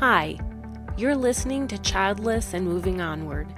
Hi, you're listening to Childless and Moving Onward.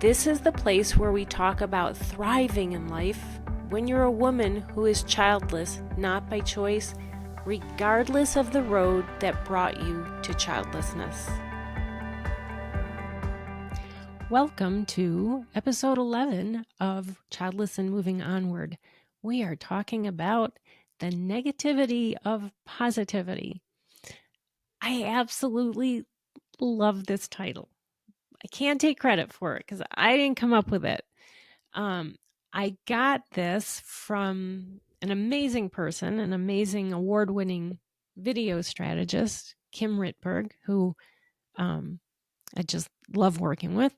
This is the place where we talk about thriving in life when you're a woman who is childless, not by choice, regardless of the road that brought you to childlessness. Welcome to episode 11 of Childless and Moving Onward. We are talking about the negativity of positivity. I absolutely love this title. I can't take credit for it because I didn't come up with it. I got this from an amazing person, an amazing award-winning video strategist, Kim Ritberg, who I just love working with.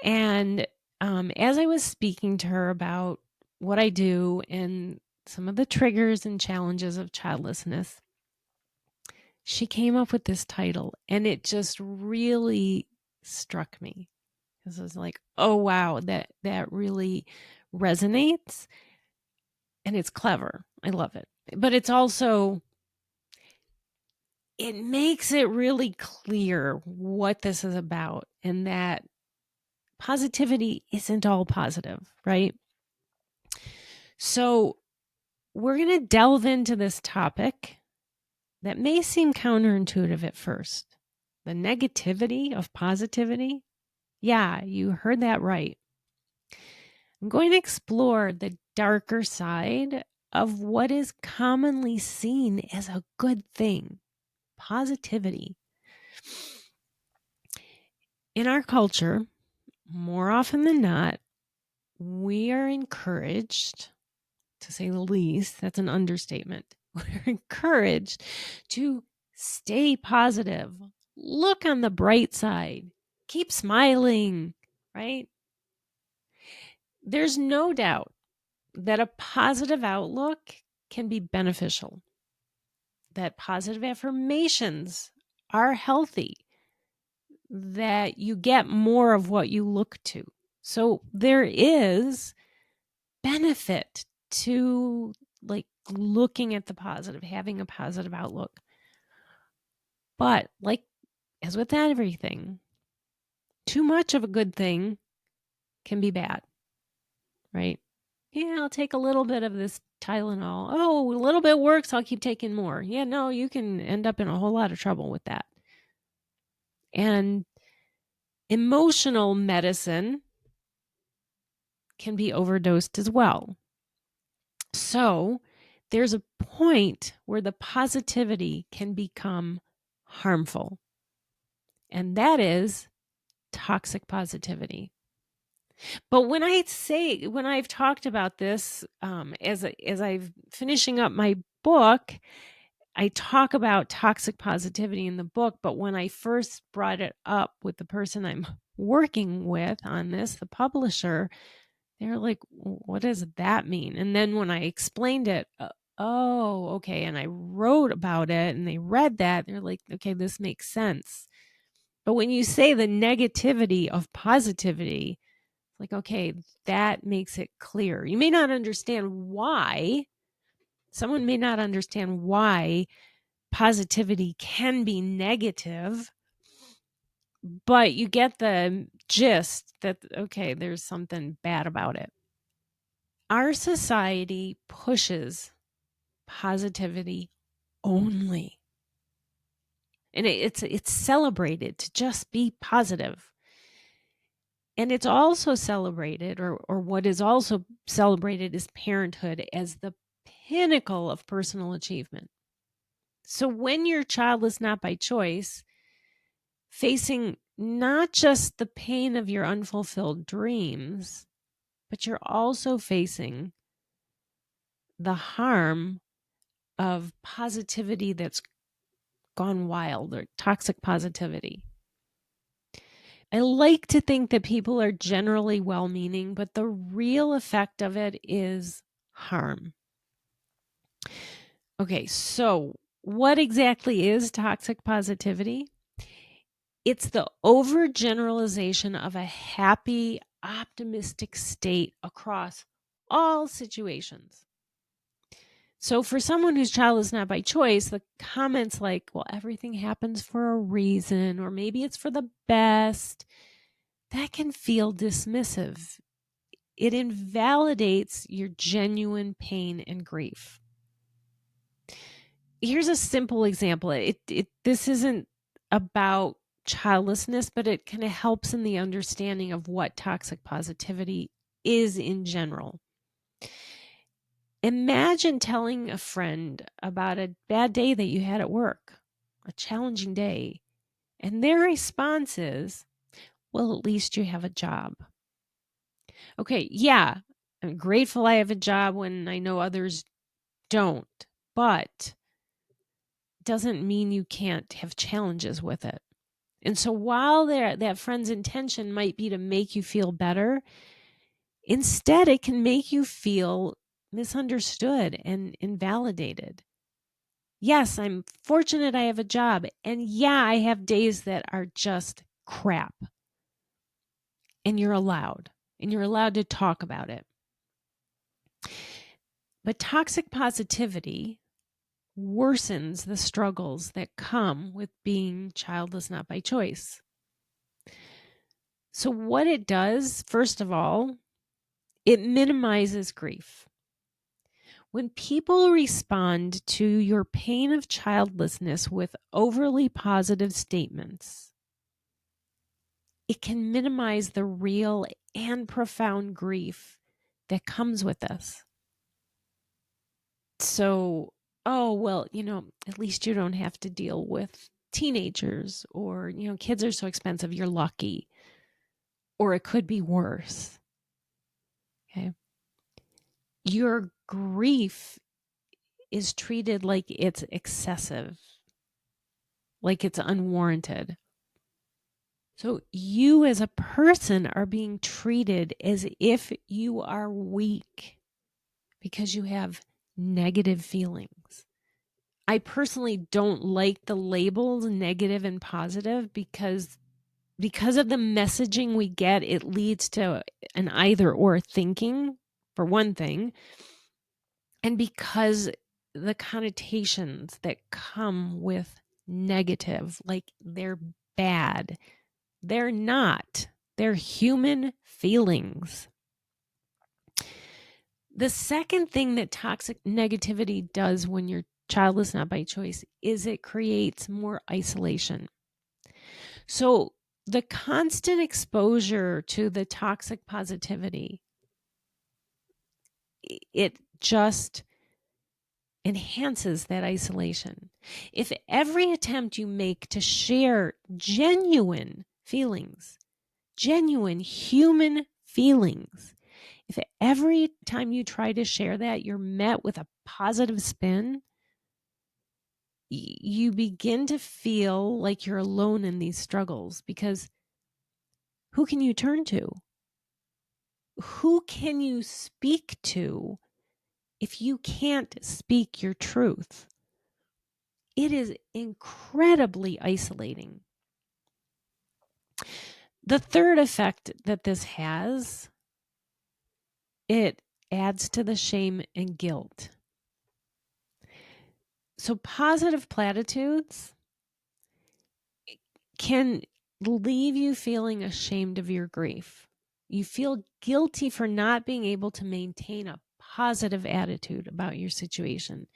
And as I was speaking to her about what I do and some of the triggers and challenges of childlessness, she came up with this title, and it just really struck me. Because I was like, oh, wow, that really resonates. And it's clever. I love it. But it's also, it makes it really clear what this is about and that positivity isn't all positive, right? So we're going to delve into this topic that may seem counterintuitive at first. The negativity of positivity. Yeah, you heard that right. I'm going to explore the darker side of what is commonly seen as a good thing, positivity. In our culture, more often than not, we are encouraged, to say the least, that's an understatement. We're encouraged to stay positive, look on the bright side, keep smiling, right? There's no doubt that a positive outlook can be beneficial, that positive affirmations are healthy, that you get more of what you look to. So there is benefit to like looking at the positive, having a positive outlook. But like as with everything, too much of a good thing can be bad, right? Yeah, I'll take a little bit of this Tylenol. Oh, a little bit works. I'll keep taking more. Yeah, no, you can end up in a whole lot of trouble with that. And emotional medicine can be overdosed as well. So there's a point where the positivity can become harmful. And that is toxic positivity. But when I've talked about this, as I've finishing up my book, I talk about toxic positivity in the book. But when I first brought it up with the person I'm working with on this, the publisher, they're like, what does that mean? And then when I explained it, oh, okay. And I wrote about it and they read that, they're like, okay, this makes sense. But when you say the negativity of positivity, like, okay, that makes it clear. You may not understand why. Someone may not understand why positivity can be negative, but you get the gist that, okay, there's something bad about it. Our society pushes positivity only. And it's celebrated to just be positive. And it's also celebrated, or what is also celebrated is parenthood as the pinnacle of personal achievement. So when you're childless, not by choice, facing not just the pain of your unfulfilled dreams, but you're also facing the harm of positivity that's gone wild, or toxic positivity. I like to think that people are generally well-meaning, but the real effect of it is harm. Okay, so what exactly is toxic positivity? It's the overgeneralization of a happy, optimistic state across all situations. So for someone whose child is not by choice, the comments like, well, everything happens for a reason, or maybe it's for the best, that can feel dismissive. It invalidates your genuine pain and grief. Here's a simple example. This isn't about childlessness, but it kind of helps in the understanding of what toxic positivity is in general. Imagine telling a friend about a bad day that you had at work, a challenging day, and their response is, well, at least you have a job. Okay, yeah, I'm grateful I have a job when I know others don't, but doesn't mean you can't have challenges with it. And so while that friend's intention might be to make you feel better, instead it can make you feel misunderstood and invalidated. Yes, I'm fortunate I have a job. And yeah, I have days that are just crap. And you're allowed. And you're allowed to talk about it. But toxic positivity worsens the struggles that come with being childless not by choice. So, what it does, first of all, it minimizes grief. When people respond to your pain of childlessness with overly positive statements, it can minimize the real and profound grief that comes with this. So, oh, well, at least you don't have to deal with teenagers, or, kids are so expensive, you're lucky. Or it could be worse. Okay. Your grief is treated like it's excessive, like it's unwarranted. So you as a person are being treated as if you are weak because you have negative feelings. I personally don't like the labels negative and positive because of the messaging we get. It leads to an either or thinking, for one thing. And because the connotations that come with negative, like they're bad, they're not. They're human feelings. The second thing that toxic negativity does when you're childless not by choice is it creates more isolation. So the constant exposure to the toxic positivity, it just enhances that isolation. If every attempt you make to share genuine feelings, genuine human feelings, if every time you try to share that, you're met with a positive spin, you begin to feel like you're alone in these struggles, because who can you turn to? Who can you speak to if you can't speak your truth? It is incredibly isolating. The third effect that this has, it adds to the shame and guilt. So positive platitudes can leave you feeling ashamed of your grief. You feel guilty for not being able to maintain a positive attitude about your situation.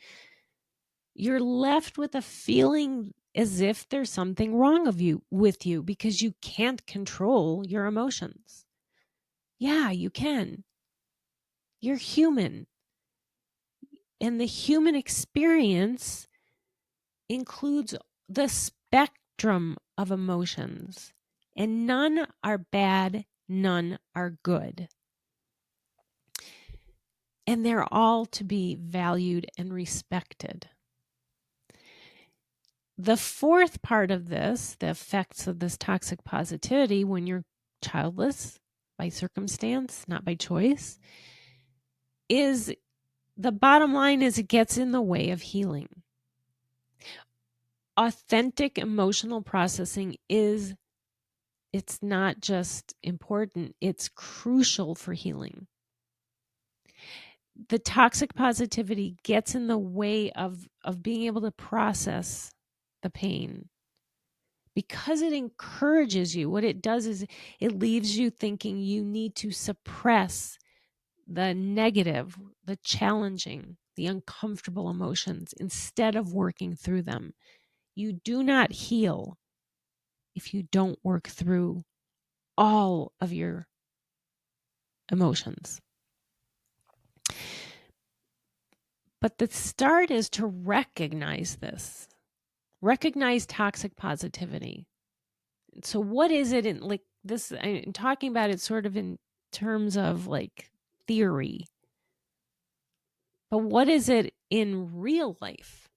You're left with a feeling as if there's something wrong with you because you can't control your emotions. Yeah, you can. You're human. And the human experience includes the spectrum of emotions. And none are bad, none are good. And they're all to be valued and respected. The fourth part of this, the effects of this toxic positivity when you're childless by circumstance, not by choice, is the bottom line is it gets in the way of healing. Authentic emotional processing it's not just important, it's crucial for healing. the toxic positivity gets in the way of being able to process the pain. Because it encourages you, what it does is it leaves you thinking you need to suppress the negative, the challenging, the uncomfortable emotions instead of working through them. You do not heal if you don't work through all of your emotions. But the start is to recognize this. Recognize toxic positivity. So what is it in like this? I'm talking about it sort of in terms of like theory. But what is it in real life?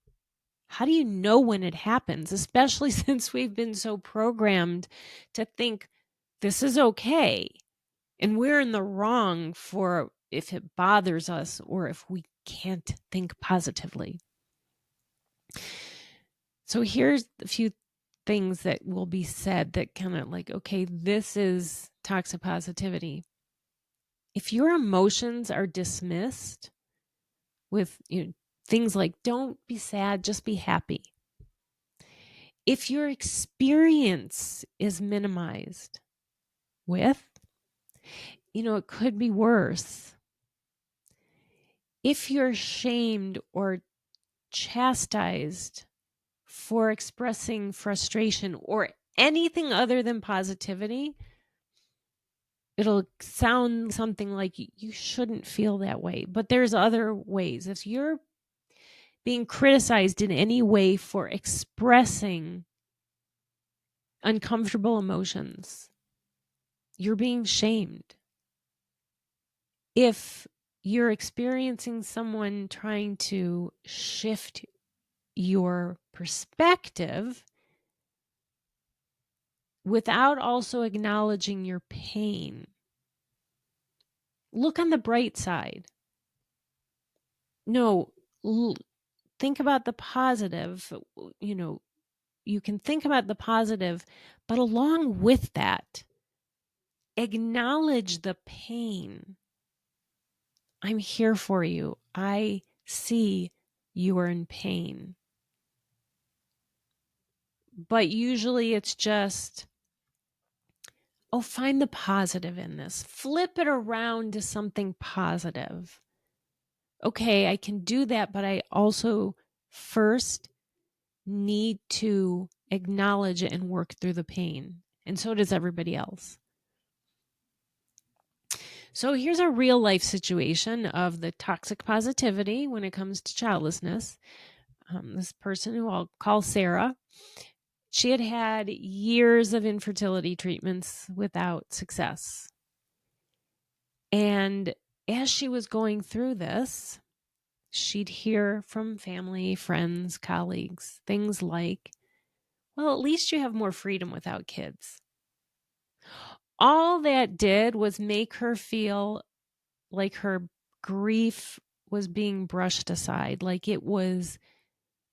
How do you know when it happens, especially since we've been so programmed to think this is okay and we're in the wrong for if it bothers us or if we can't think positively? So here's a few things that will be said that kind of like, okay, this is toxic positivity. If your emotions are dismissed with things like don't be sad, just be happy. If your experience is minimized with, it could be worse. If you're shamed or chastised for expressing frustration or anything other than positivity, it'll sound something like you shouldn't feel that way. But there's other ways. If you're being criticized in any way for expressing uncomfortable emotions, you're being shamed. If you're experiencing someone trying to shift your perspective without also acknowledging your pain, look on the bright side. No, think about the positive. You can think about the positive, but along with that, acknowledge the pain. I'm here for you. I see you are in pain. But usually it's just, find the positive in this. Flip it around to something positive. Okay, I can do that, but I also first need to acknowledge it and work through the pain. And so does everybody else. So here's a real life situation of the toxic positivity when it comes to childlessness. This person who I'll call Sarah, she had had years of infertility treatments without success. And as she was going through this, she'd hear from family, friends, colleagues, things like, well, at least you have more freedom without kids. All that did was make her feel like her grief was being brushed aside, like it was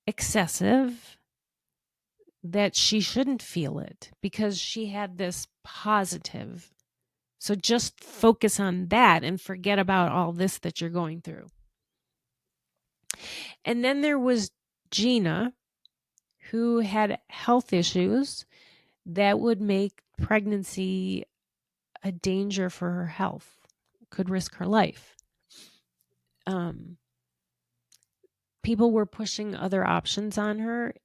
excessive, that she shouldn't feel it because she had this positive. So just focus on that and forget about all this that you're going through. And then there was Gina, who had health issues that would make pregnancy a danger for her health, could risk her life. People were pushing other options on her,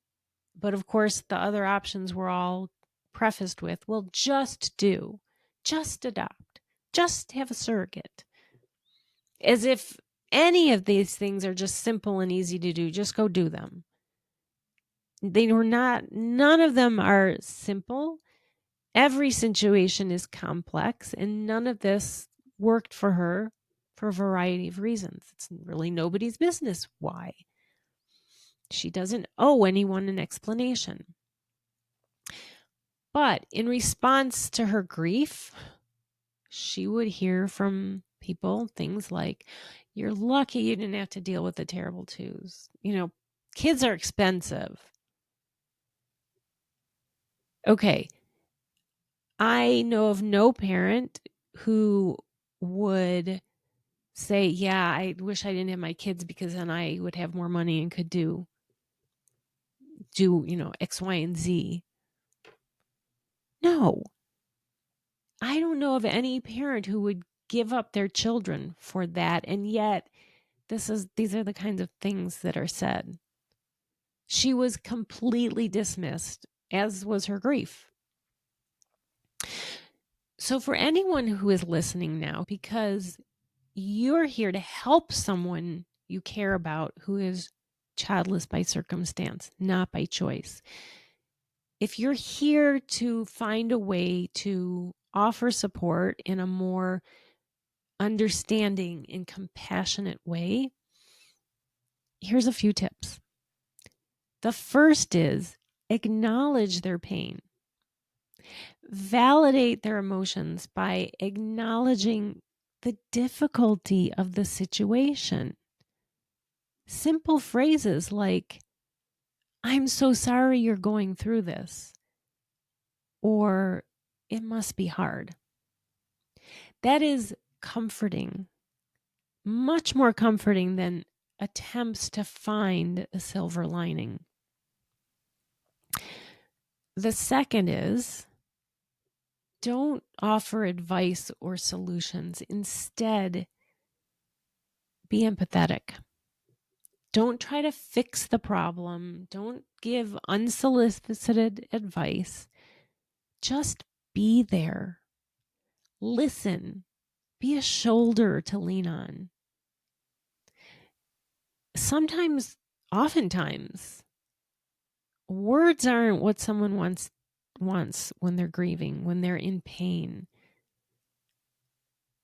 but of course the other options were all prefaced with, well, just adopt, just have a surrogate. As if any of these things are just simple and easy to do, just go do them. They were not, none of them are simple. Every situation is complex, and none of this worked for her for a variety of reasons. It's really nobody's business why. She doesn't owe anyone an explanation. But in response to her grief, she would hear from people things like, you're lucky you didn't have to deal with the terrible twos. Kids are expensive. Okay. I know of no parent who would say, yeah, I wish I didn't have my kids because then I would have more money and could do, X, Y, and Z. No, I don't know of any parent who would give up their children for that. And yet these are the kinds of things that are said. She was completely dismissed, as was her grief. So for anyone who is listening now, because you're here to help someone you care about who is childless by circumstance, not by choice. If you're here to find a way to offer support in a more understanding and compassionate way, here's a few tips. The first is acknowledge their pain. Validate their emotions by acknowledging the difficulty of the situation. Simple phrases like, I'm so sorry you're going through this, or it must be hard. That is comforting, much more comforting than attempts to find a silver lining. The second is, don't offer advice or solutions. Instead, be empathetic. Don't try to fix the problem. Don't give unsolicited advice. Just be there. Listen. Be a shoulder to lean on. Oftentimes, words aren't what someone wants when they're grieving, when they're in pain.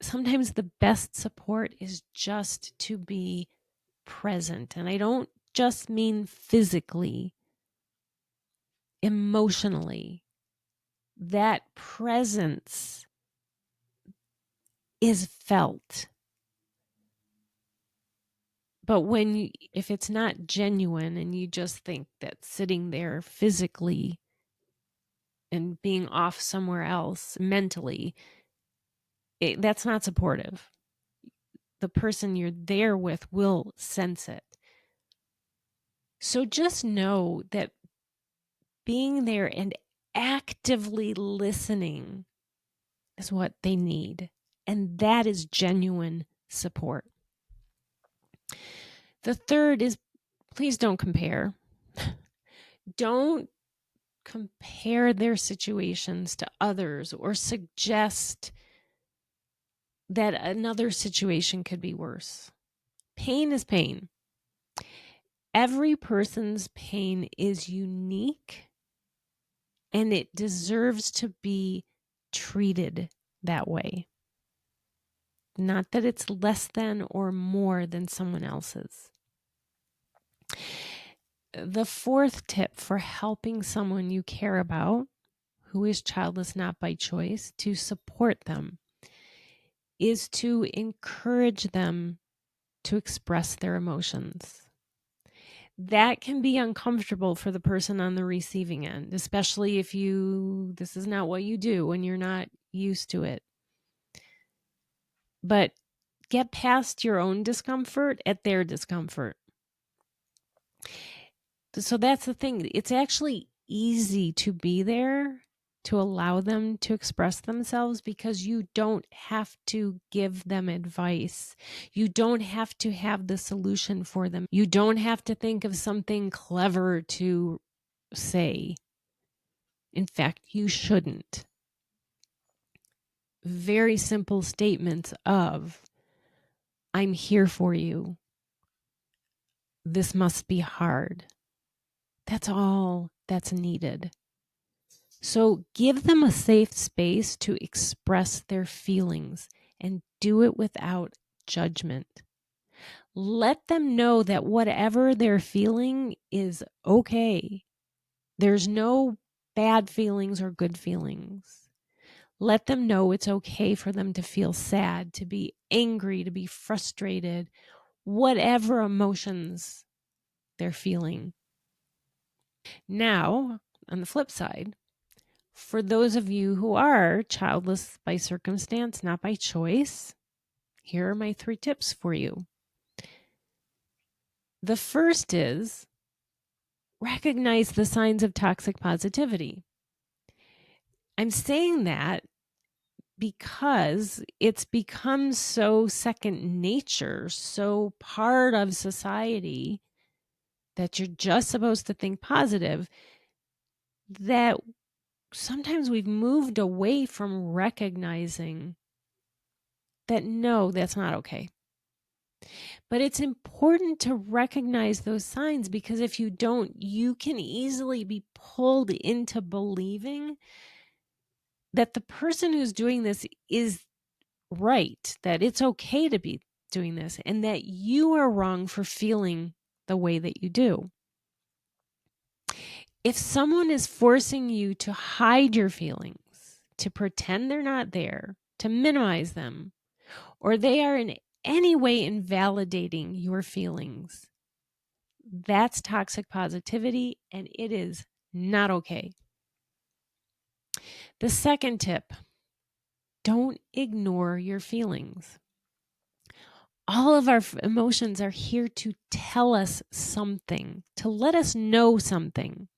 Sometimes the best support is just to be present. And I don't just mean physically, emotionally. That presence is felt. But if it's not genuine and you just think that sitting there physically and being off somewhere else mentally, that's not supportive. The person you're there with will sense it. So just know that being there and actively listening is what they need. And that is genuine support. The third is, please don't compare. Don't compare their situations to others or suggest that another situation could be worse. Pain is pain. Every person's pain is unique and it deserves to be treated that way. Not that it's less than or more than someone else's. The fourth tip for helping someone you care about who is childless not by choice to support them is to encourage them to express their emotions. That can be uncomfortable for the person on the receiving end, especially if this is not what you do when you're not used to it. But get past your own discomfort at their discomfort. So that's the thing. It's actually easy to be there to allow them to express themselves because you don't have to give them advice. You don't have to have the solution for them. You don't have to think of something clever to say. In fact, you shouldn't. Very simple statements of, I'm here for you. This must be hard. That's all that's needed. So give them a safe space to express their feelings and do it without judgment. Let them know that whatever they're feeling is okay. There's no bad feelings or good feelings. Let them know it's okay for them to feel sad, to be angry, to be frustrated, whatever emotions they're feeling. Now, on the flip side, for those of you who are childless by circumstance, not by choice, Here are my 3 tips for you. The first is recognize the signs of toxic positivity. I'm saying that because it's become so second nature, so part of society that you're just supposed to think positive, that sometimes we've moved away from recognizing that no, that's not okay. But it's important to recognize those signs, because if you don't, you can easily be pulled into believing that the person who's doing this is right, that it's okay to be doing this, and that you are wrong for feeling the way that you do. If someone is forcing you to hide your feelings, to pretend they're not there, to minimize them, or they are in any way invalidating your feelings, that's toxic positivity, and it is not okay. The second tip, don't ignore your feelings. All of our emotions are here to tell us something, to let us know something.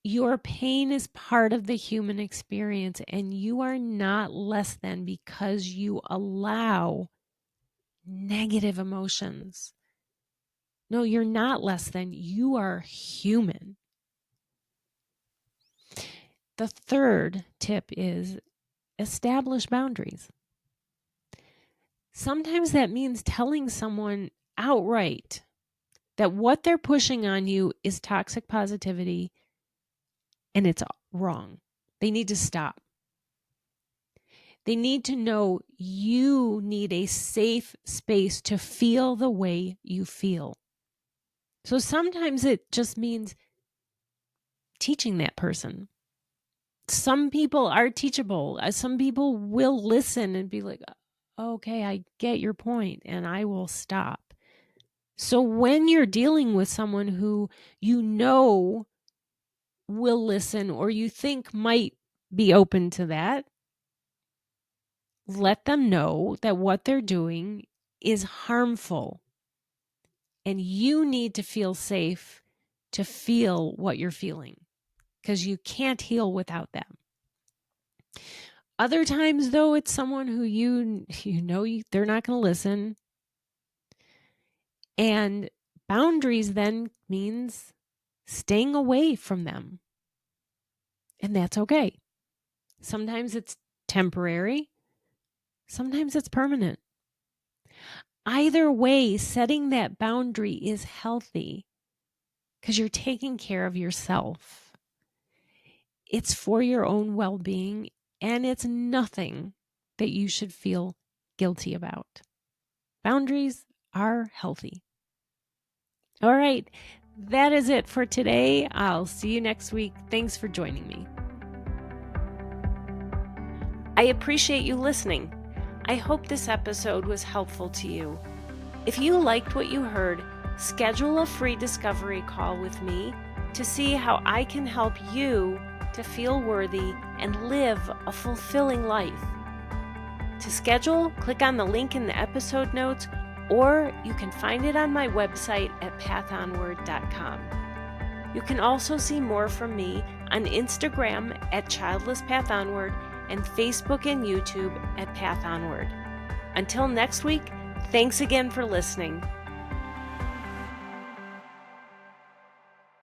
Your pain is part of the human experience, and you are not less than because you allow negative emotions. No, you're not less than. You are human. The third tip is establish boundaries. Sometimes that means telling someone outright that what they're pushing on you is toxic positivity and it's wrong. They need to stop. They need to know you need a safe space to feel the way you feel. So sometimes it just means teaching that person. Some people are teachable. Some people will listen and be like, okay, I get your point, and I will stop. So when you're dealing with someone who you know will listen or you think might be open to that, let them know that what they're doing is harmful. And you need to feel safe to feel what you're feeling, because you can't heal without them. Other times, though, it's someone who you know they're not going to listen. And boundaries then means staying away from them. And that's okay. Sometimes it's temporary. Sometimes it's permanent. Either way, setting that boundary is healthy because you're taking care of yourself. It's for your own well-being, and it's nothing that you should feel guilty about. Boundaries are healthy. All right, that is it for today. I'll see you next week. Thanks for joining me. I appreciate you listening. I hope this episode was helpful to you. If you liked what you heard, schedule a free discovery call with me to see how I can help you to feel worthy and live a fulfilling life. To schedule, click on the link in the episode notes, or you can find it on my website at pathonward.com. You can also see more from me on Instagram at Childless Path Onward and Facebook and YouTube at Path Onward. Until next week, thanks again for listening.